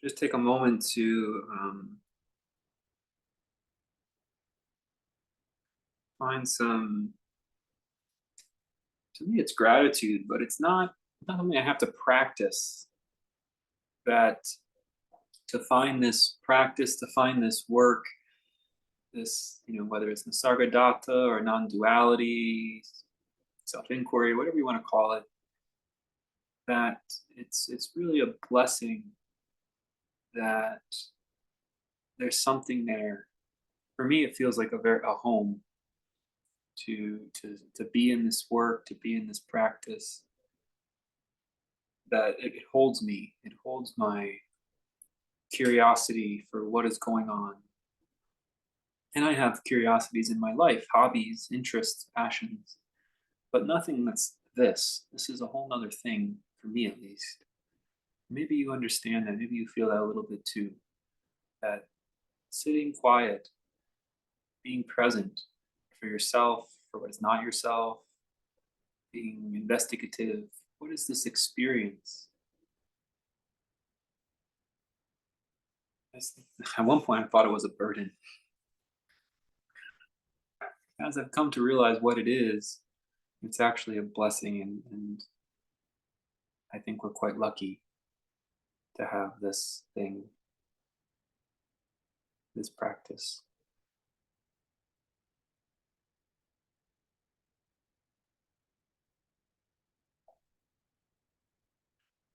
just take a moment to find some. To me, it's gratitude, but it's not something I have to practice. That to find this practice, to find this work, this whether it's Nisargadatta or non-duality, self-inquiry, whatever you want to call it, that it's really a blessing that there's something there. For me, it feels like a home to be in this work, to be in this practice, that it holds me. It holds my curiosity for what is going on. And I have curiosities in my life, hobbies, interests, passions, but nothing that's this. This is a whole nother thing, for me at least. Maybe you understand that, maybe you feel that a little bit too. That sitting quiet, being present for yourself, for what is not yourself, being investigative. What is this experience? At one point, I thought it was a burden. As I've come to realize what it is, it's actually a blessing, and I think we're quite lucky to have this thing, this practice.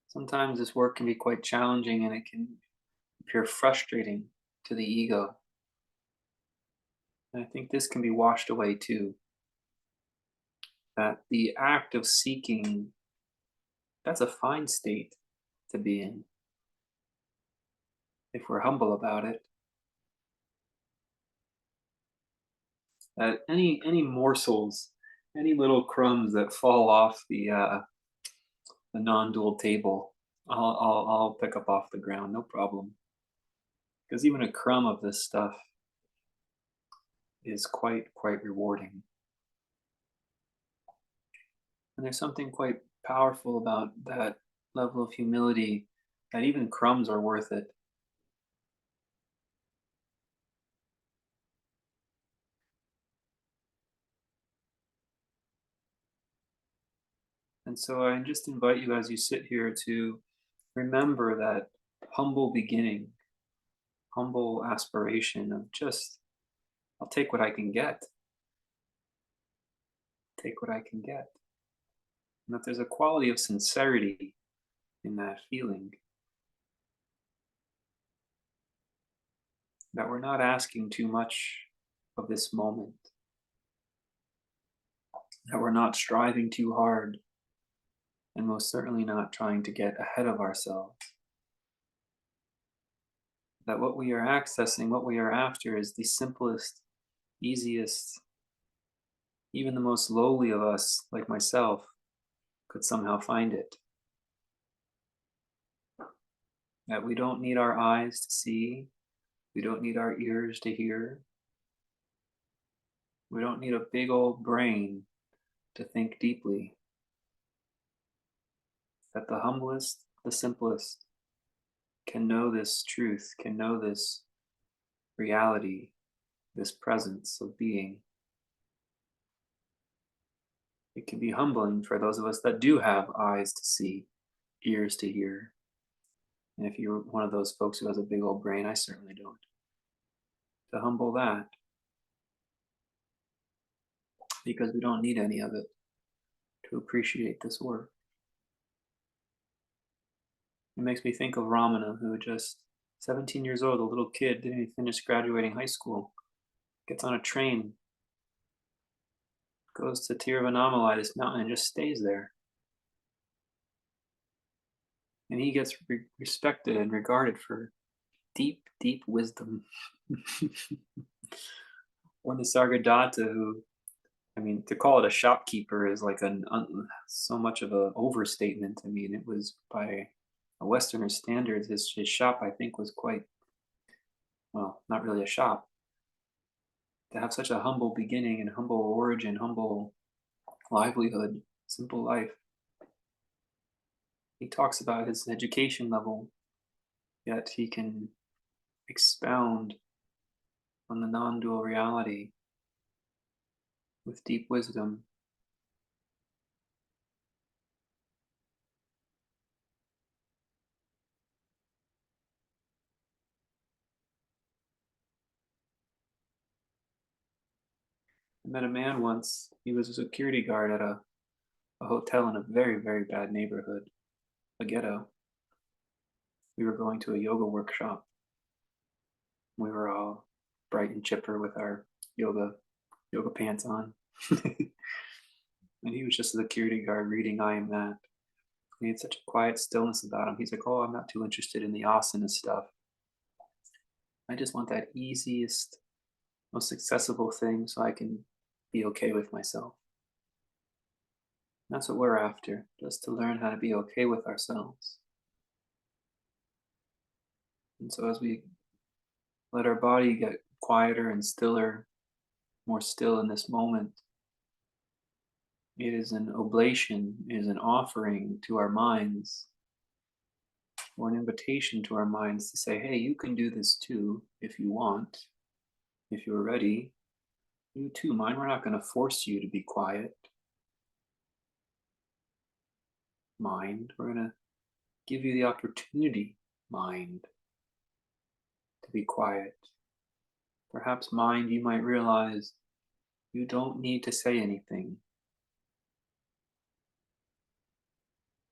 Sometimes this work can be quite challenging and it can appear frustrating to the ego. And I think this can be washed away too. That the act of seeking, that's a fine state to be in if we're humble about it. That any morsels, any little crumbs that fall off the non-dual table, I'll pick up off the ground, no problem. Because even a crumb of this stuff is quite rewarding. And there's something quite powerful about that level of humility, that even crumbs are worth it. And so I just invite you as you sit here to remember that humble beginning, humble aspiration of just, I'll take what I can get, take what I can get. And that there's a quality of sincerity in that feeling, that we're not asking too much of this moment, that we're not striving too hard, and most certainly not trying to get ahead of ourselves. That what we are accessing, what we are after, is the simplest, easiest, even the most lowly of us, like myself, could somehow find it. That we don't need our eyes to see, we don't need our ears to hear, we don't need a big old brain to think deeply. That the humblest, the simplest, can know this truth, can know this reality, this presence of being. It can be humbling for those of us that do have eyes to see, ears to hear. And if you're one of those folks who has a big old brain, I certainly don't. To humble that, because we don't need any of it to appreciate this work. It makes me think of Ramana, who just 17 years old, a little kid, didn't even finish graduating high school, gets on a train, goes to Tiruvannamalai, this mountain, and just stays there. And he gets respected and regarded for deep, deep wisdom. Or the Sargadatta, who, I mean, to call it a shopkeeper is like so much of an overstatement. I mean, it was by a Westerner standards, his shop, I think, was quite, well, not really a shop. To have such a humble beginning and humble origin, humble livelihood, simple life. He talks about his education level. yet he can expound on the non-dual reality with deep wisdom. I met a man once, he was a security guard at a hotel in a very, very bad neighborhood, a ghetto. We were going to a yoga workshop. We were all bright and chipper with our yoga pants on. And he was just a security guard reading I Am That. He had such a quiet stillness about him. He's like, "Oh, I'm not too interested in the asana stuff. I just want that easiest, most accessible thing so I can be okay with myself." That's what we're after, just to learn how to be okay with ourselves. And so as we let our body get quieter and stiller, more still in this moment, it is an oblation, it is an offering to our minds, or an invitation to our minds to say, hey, you can do this too if you want, if you're ready. You too, mind. We're not going to force you to be quiet, mind. We're going to give you the opportunity, mind, to be quiet. Perhaps, mind, you might realize you don't need to say anything.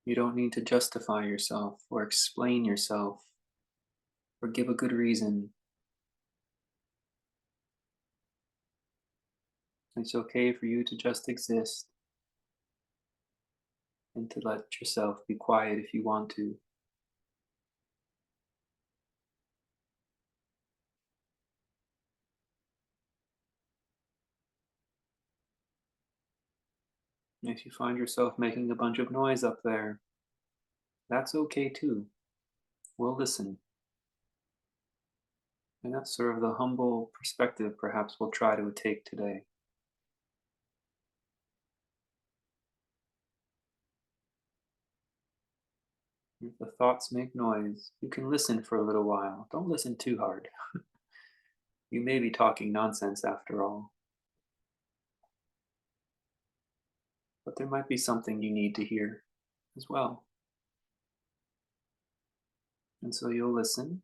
You don't need to justify yourself or explain yourself or give a good reason. It's okay for you to just exist and to let yourself be quiet if you want to. If you find yourself making a bunch of noise up there, that's okay too. We'll listen. And that's sort of the humble perspective perhaps we'll try to take today. If the thoughts make noise, you can listen for a little while. Don't listen too hard. You may be talking nonsense after all, but there might be something you need to hear as well. And so you'll listen,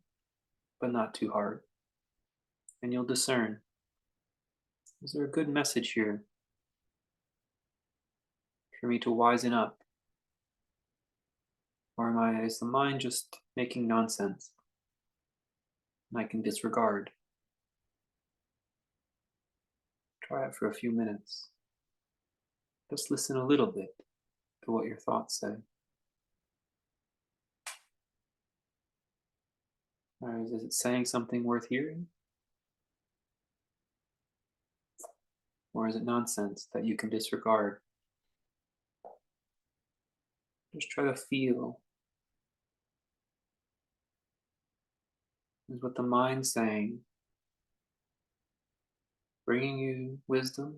but not too hard. And you'll discern, is there a good message here for me to wisen up? Or is the mind just making nonsense and I can disregard? Try it for a few minutes. Just listen a little bit to what your thoughts say. Or is it saying something worth hearing? Or is it nonsense that you can disregard? Just try to feel. Is what the mind saying bringing you wisdom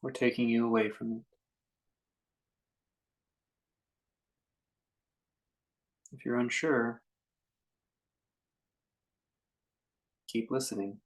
or taking you away from it? If you're unsure, keep listening.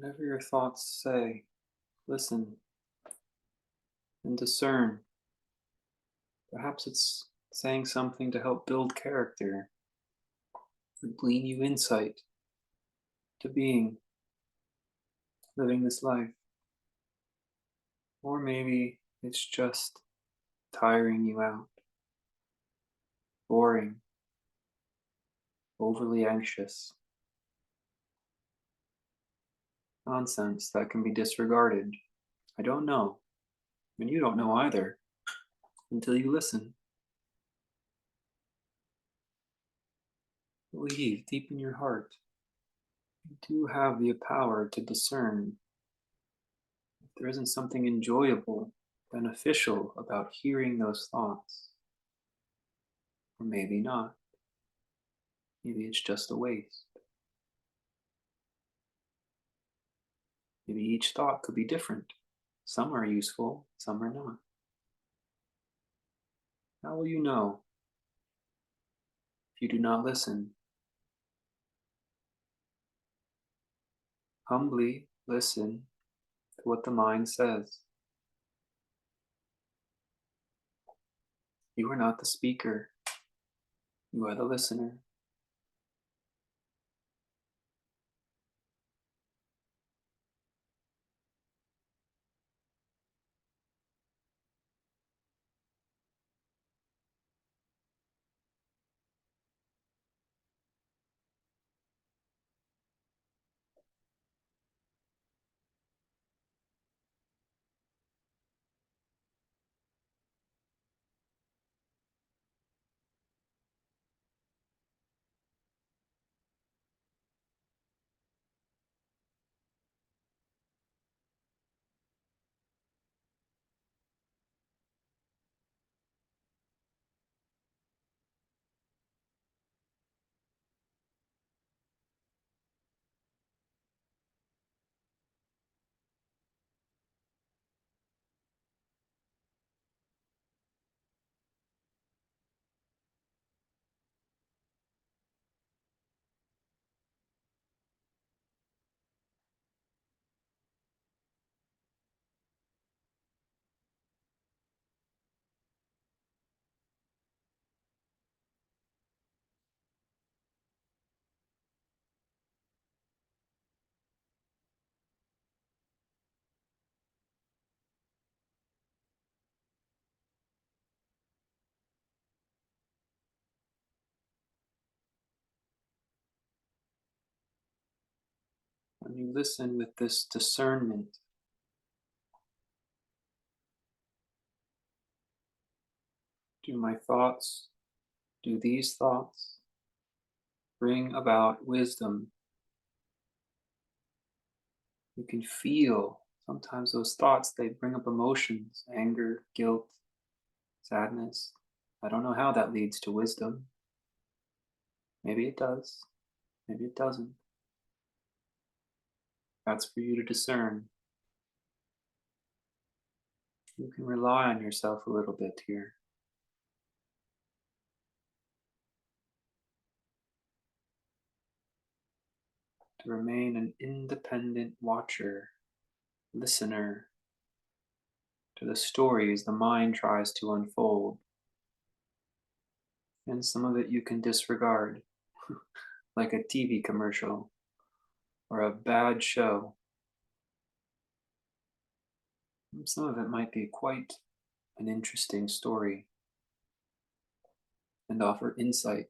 Whatever your thoughts say, listen and discern. Perhaps it's saying something to help build character or glean you insight to being, living this life. Or maybe it's just tiring you out, boring, overly anxious. Nonsense that can be disregarded. I don't know, and you don't know either until you listen. Believe deep in your heart you do have the power to discern if there isn't something enjoyable, beneficial about hearing those thoughts. Or maybe not. Maybe it's just a waste. Maybe each thought could be different. Some are useful, some are not. How will you know if you do not listen? Humbly listen to what the mind says. You are not the speaker, you are the listener. When you listen with this discernment, do these thoughts bring about wisdom? You can feel sometimes those thoughts, they bring up emotions, anger, guilt, sadness. I don't know how that leads to wisdom. Maybe it does, maybe it doesn't. That's for you to discern. You can rely on yourself a little bit here. To remain an independent watcher, listener to the stories the mind tries to unfold. And some of it you can disregard, like a TV commercial or a bad show. Some of it might be quite an interesting story and offer insight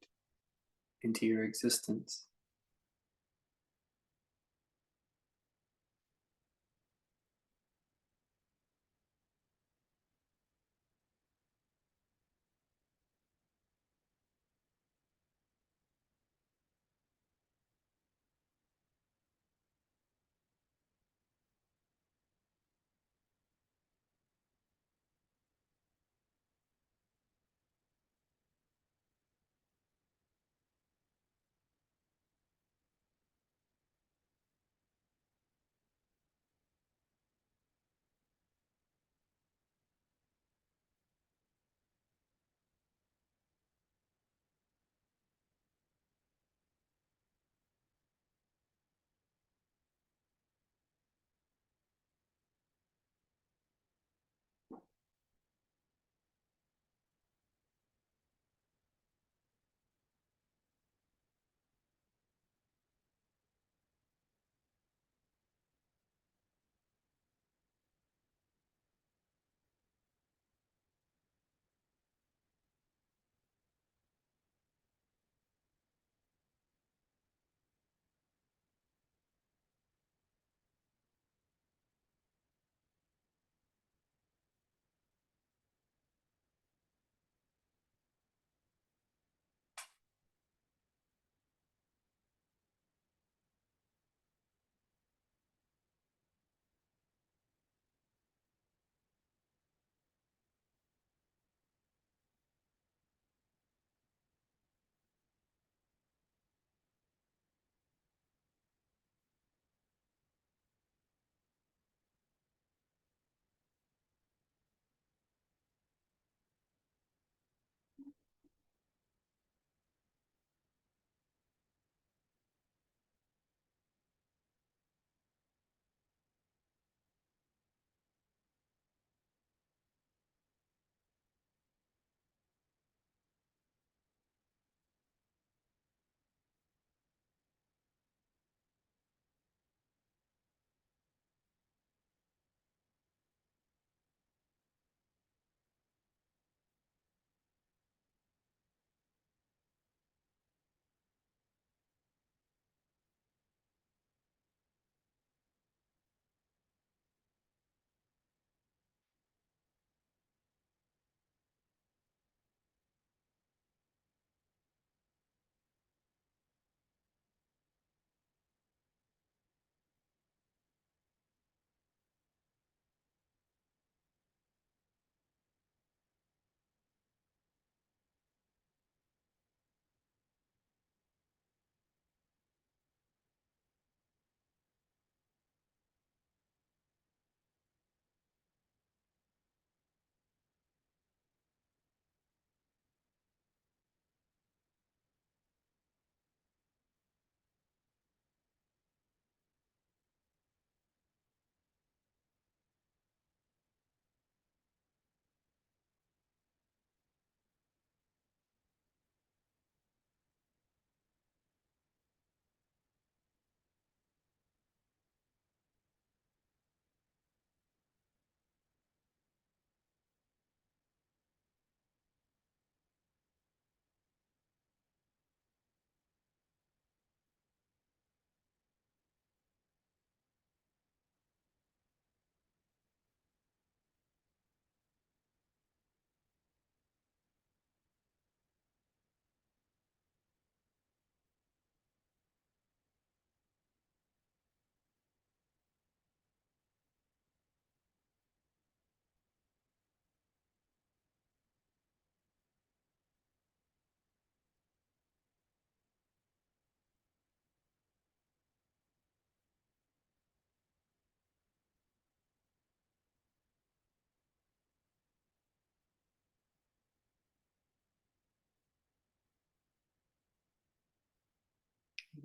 into your existence.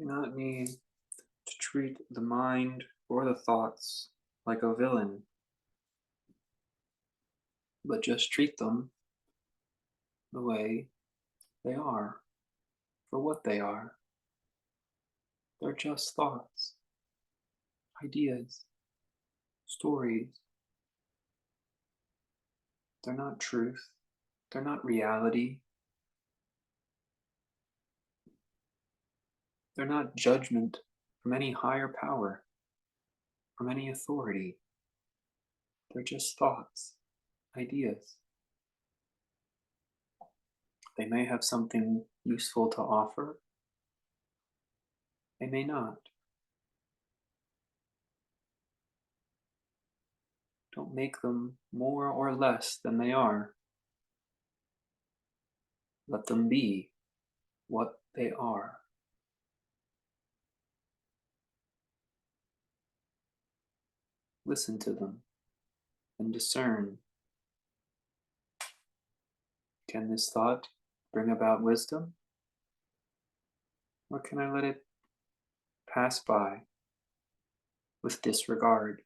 do not need to treat the mind or the thoughts like a villain, but just treat them the way they are, for what they are. They're just thoughts, ideas, stories. They're not truth. They're not reality. They're not judgment from any higher power, from any authority. They're just thoughts, ideas. They may have something useful to offer. They may not. Don't make them more or less than they are. Let them be what they are. Listen to them and discern. Can this thought bring about wisdom? Or can I let it pass by with disregard?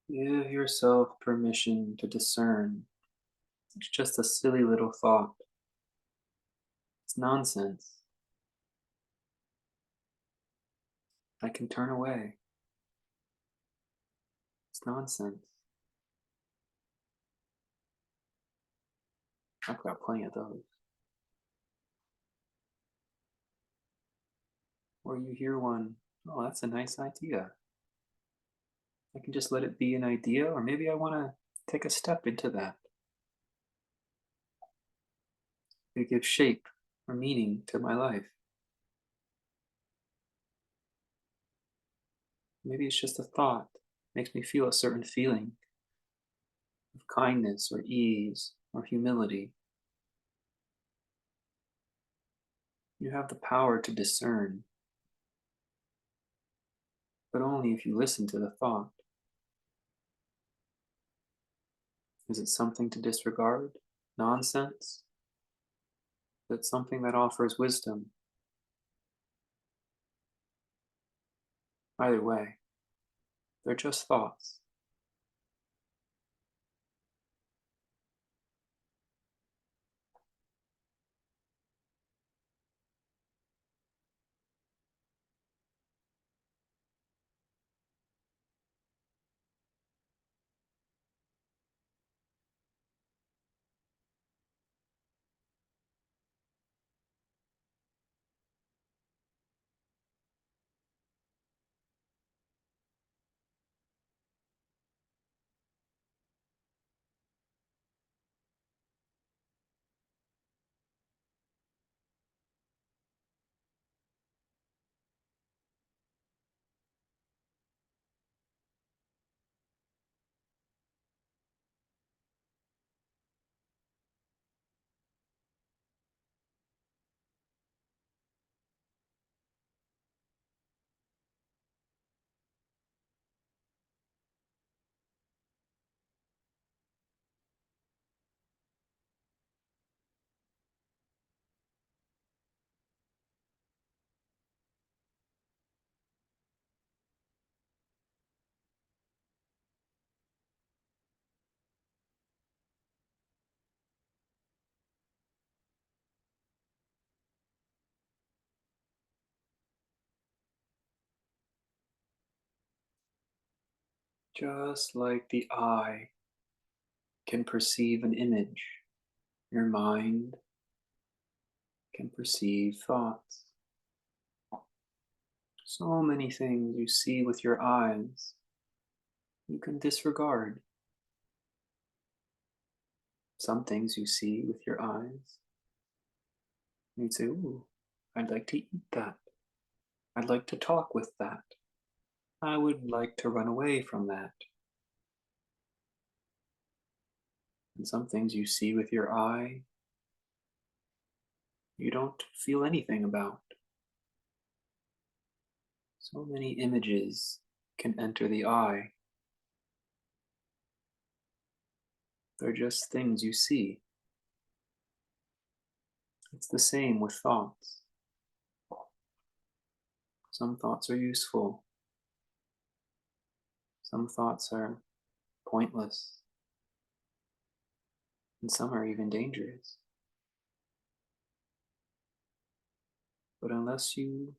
Give yourself permission to discern. It's just a silly little thought. It's nonsense. I can turn away. It's nonsense. I've got plenty of those. Or you hear one, oh, that's a nice idea. I can just let it be an idea, or maybe I want to take a step into that. It gives shape or meaning to my life. Maybe it's just a thought. Makes me feel a certain feeling of kindness or ease or humility. You have the power to discern, but only if you listen to the thought. Is it something to disregard? Nonsense? Is it something that offers wisdom? Either way, they're just thoughts. Just like the eye can perceive an image, your mind can perceive thoughts. So many things you see with your eyes you can disregard. Some things you see with your eyes, you'd say, "Ooh, I'd like to eat that. I'd like to talk with that. I would like to run away from that." And some things you see with your eye, you don't feel anything about. So many images can enter the eye. They're just things you see. It's the same with thoughts. Some thoughts are useful. Some thoughts are pointless. And some are even dangerous. But unless you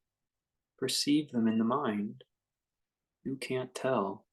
perceive them in the mind, you can't tell.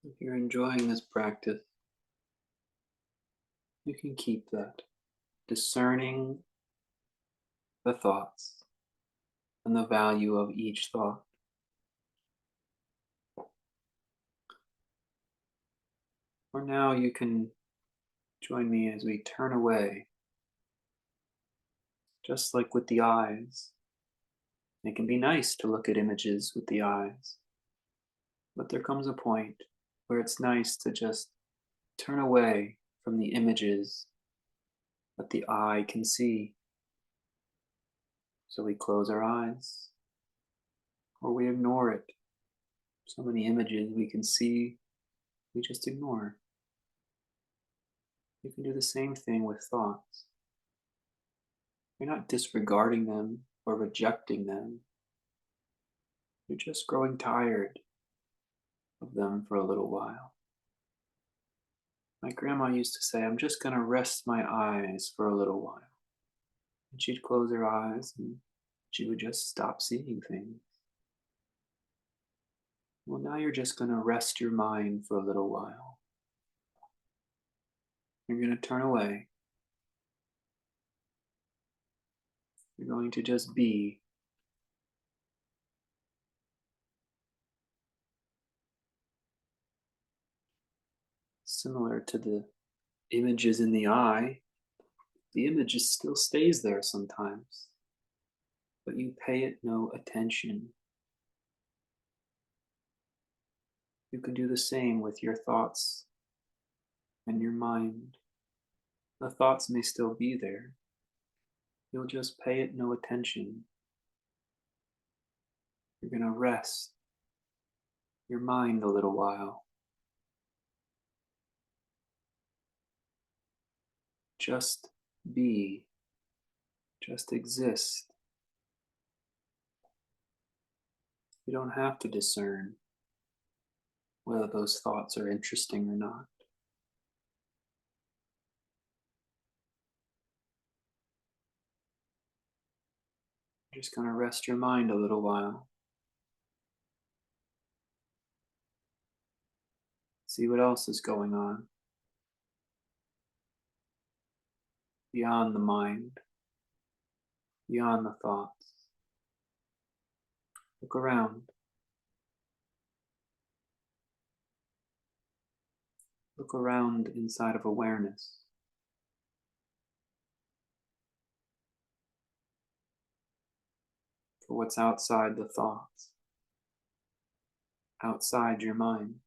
If you're enjoying this practice, you can keep that, discerning the thoughts and the value of each thought. For now, you can join me as we turn away, just like with the eyes. It can be nice to look at images with the eyes, but there comes a point where it's nice to just turn away from the images that the eye can see. So we close our eyes, or we ignore it. So many images we can see, we just ignore. You can do the same thing with thoughts. You're not disregarding them or rejecting them. You're just growing tired of them for a little while. My grandma used to say, "I'm just going to rest my eyes for a little while." And she'd close her eyes and she would just stop seeing things. Well, now you're just going to rest your mind for a little while. You're going to turn away. You're going to just be. Similar to the images in the eye, the image still stays there sometimes, but you pay it no attention. You can do the same with your thoughts and your mind. The thoughts may still be there. You'll just pay it no attention. You're going to rest your mind a little while. Just be. Just exist. You don't have to discern whether those thoughts are interesting or not. You're just going to rest your mind a little while. See what else is going on beyond the mind, beyond the thoughts. Look around. Look around inside of awareness for what's outside the thoughts, outside your mind.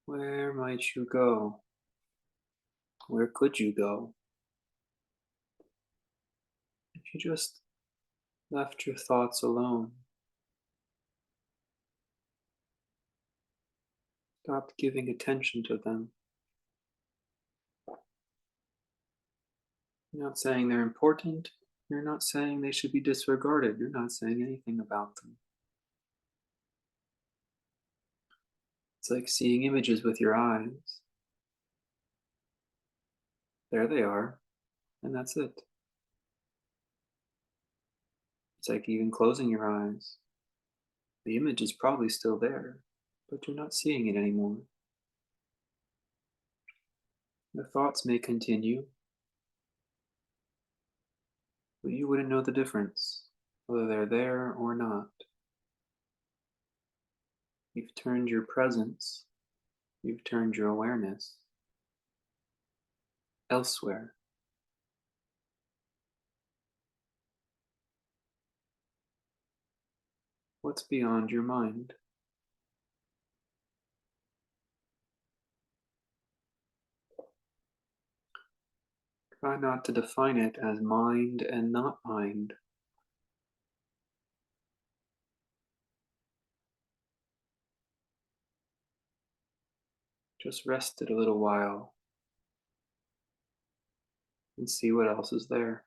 Where might you go? Where could you go if you just left your thoughts alone? Stop giving attention to them. You're not saying they're important. You're not saying they should be disregarded. You're not saying anything about them. It's like seeing images with your eyes. There they are, and that's it. It's like even closing your eyes. The image is probably still there, but you're not seeing it anymore. The thoughts may continue, but you wouldn't know the difference, whether they're there or not. You've turned your presence, you've turned your awareness elsewhere. What's beyond your mind? Try not to define it as mind and not mind. Just rest it a little while and see what else is there.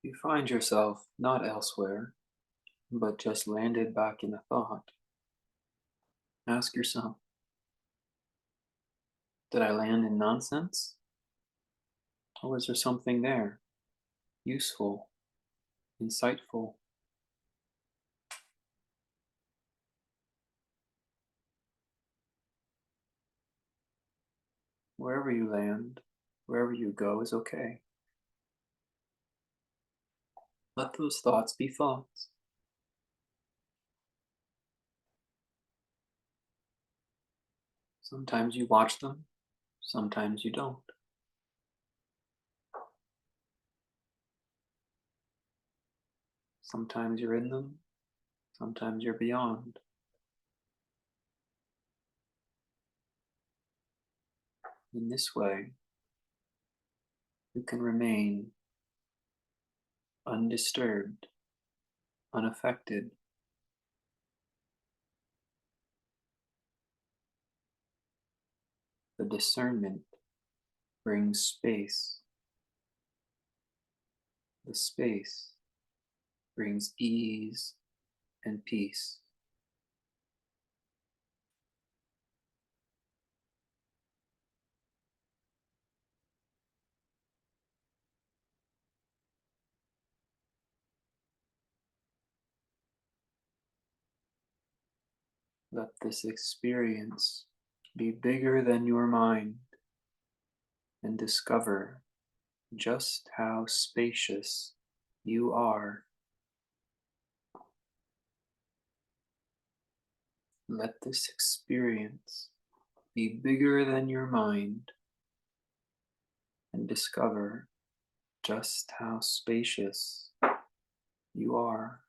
You find yourself not elsewhere, but just landed back in a thought, ask yourself, did I land in nonsense? Or was there something there, useful, insightful? Wherever you land, wherever you go is okay. Let those thoughts be thoughts. Sometimes you watch them, sometimes you don't. Sometimes you're in them, sometimes you're beyond. In this way, you can remain undisturbed, unaffected. The discernment brings space. The space brings ease and peace. Let this experience be bigger than your mind and discover just how spacious you are. Let this experience be bigger than your mind and discover just how spacious you are.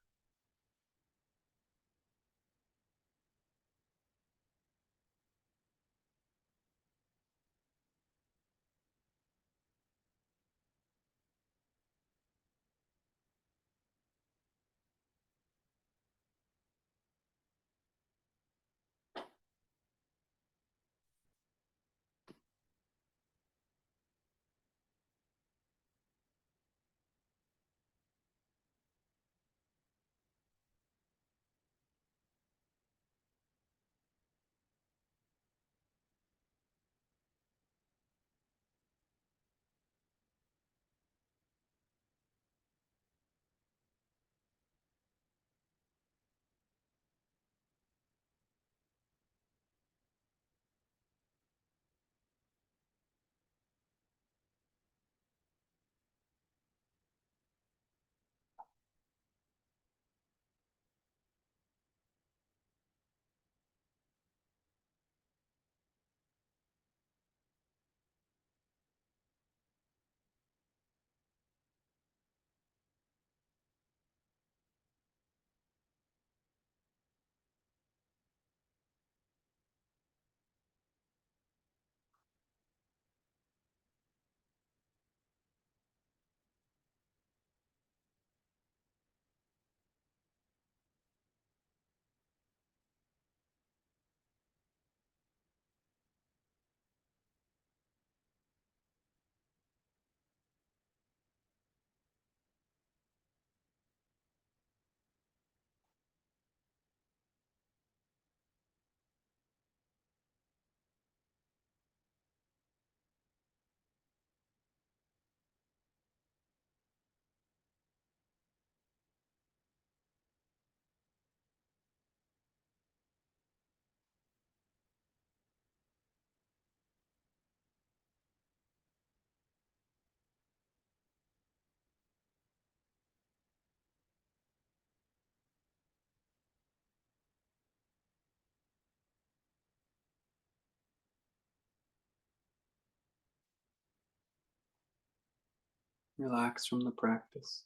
Relax from the practice.